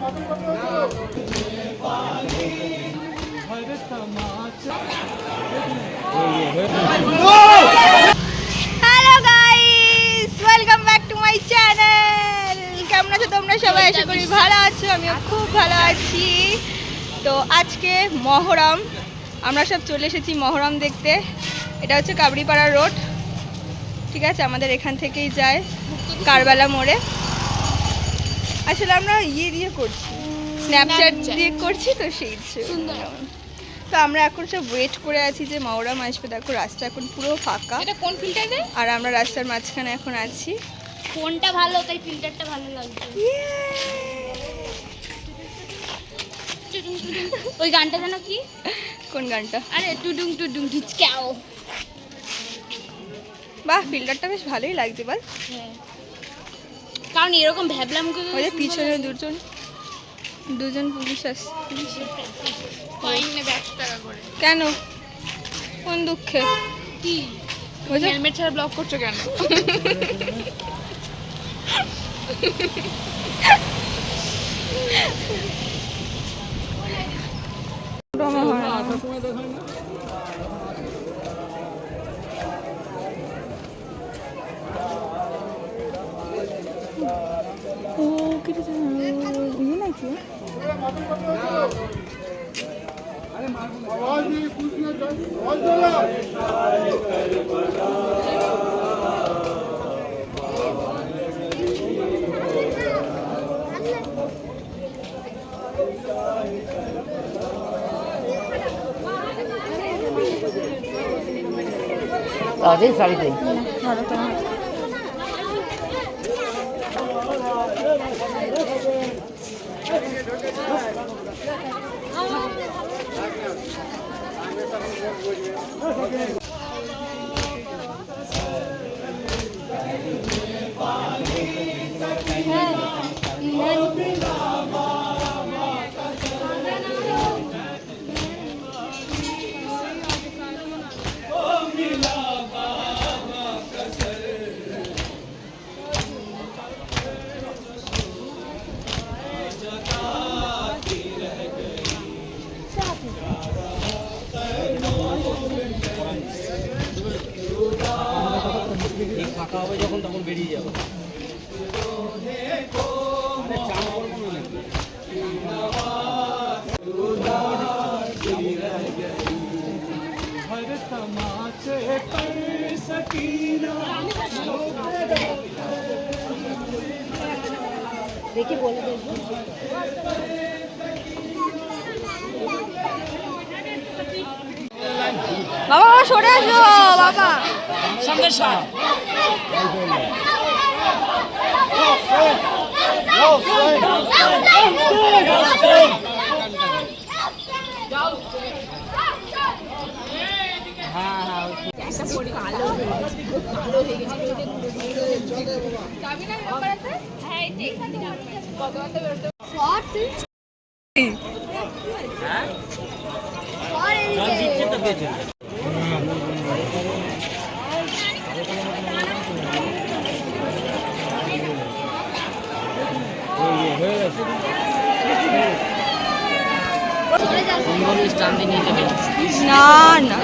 Hello guys, welcome back to my channel. কেমন আছো তোমরা সবাই? আশা করি ভালো আছো, আমিও খুব ভালো আছি। তো আজকে মহরম, আমরা সব চলে এসেছি মহরম দেখতে। এটা হচ্ছে কাবড়িপাড়া রোড, ঠিক আছে? আমাদের এখান থেকেই যায় কারবালা মোড়ে। আসলে আমরা দিয়ে করছি, স্ন্যাপচ্যাট দিয়ে করছি, তো সেই সুন্দর। তো আমরা এখন সব ওয়েট করে আছি যে মহরম আসবে। দেখো রাস্তা এখন পুরো ফাঁকা। এটা কোন ফিল্টারে? আর আমরা রাস্তার মাঝখানে এখন আছি। ফোনটা ভালো, তাই ফিল্টারটা ভালো লাগছে। ওই গানটা জানো কি? কোন গানটা? আরে টুডুং টুডুং ঢিচকাও। বাহ, ফিল্টারটা বেশ ভালোই লাগছে বল। হ্যাঁ, কারণ এরকম ভ্যাবলাম করে ওই যে পিছনে দুজন পুলিশ আসছে। ফাইন নেবে 100 টাকা করে। কেন? কোন দুঃখে? কি ওই যে হেলমেট ছাড়া ব্লক করছো কেন? তাদের শাড়িতে ফাঁকা হবে যখন তখন বেরিয়ে যাবো। দেখি বলে দেখবো। বাবা সরে আসো বাবা। সঙ্গে সঙ্গে না না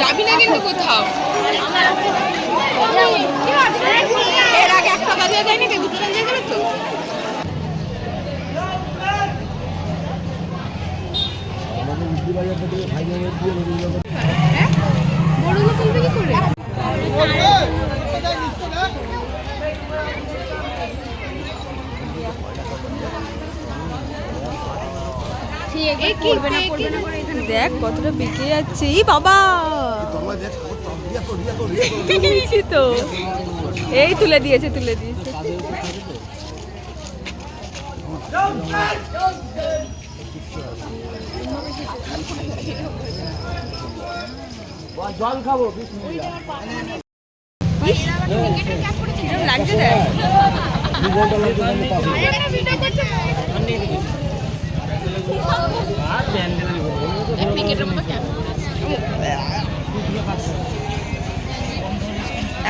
যাবি না কিন্তু কোথাও। এর আগে একটা বাজে যায়নি, দুটো বাজে গেল তো। বড়গুলো তুলবে কি করে? দেখ কতটা বেঁকে যাচ্ছে। এই বাবা তো এই তুলে দিয়েছে। জল খাবো কিরম লাগছে দেখ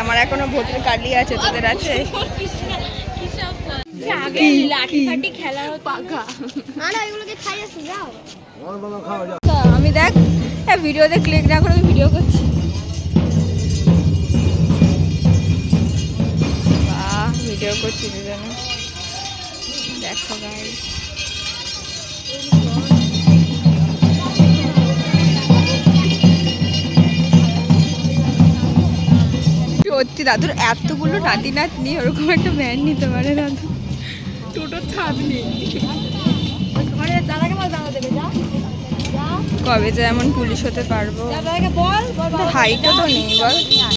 আমার এখনো ভোটের কার্ডই আছে, তোদের আছে? আগে লাঠি ফাটি খেলা হতো পাখা আমি দেখ ভিডিওতে ক্লিক না করে আমি ভিডিও করছি। বাহ, ভিডিও করছি দুজনে, দেখো গাইস। সত্যি দাদুর এতগুলো নাতি নাতনি, ওরকম একটা ভ্যান নিতে পারে দাদু। টোটোর ছাদ নেই কবে যে এমন পুলিশ হতে পারবো, হাইটও তো নেই বল।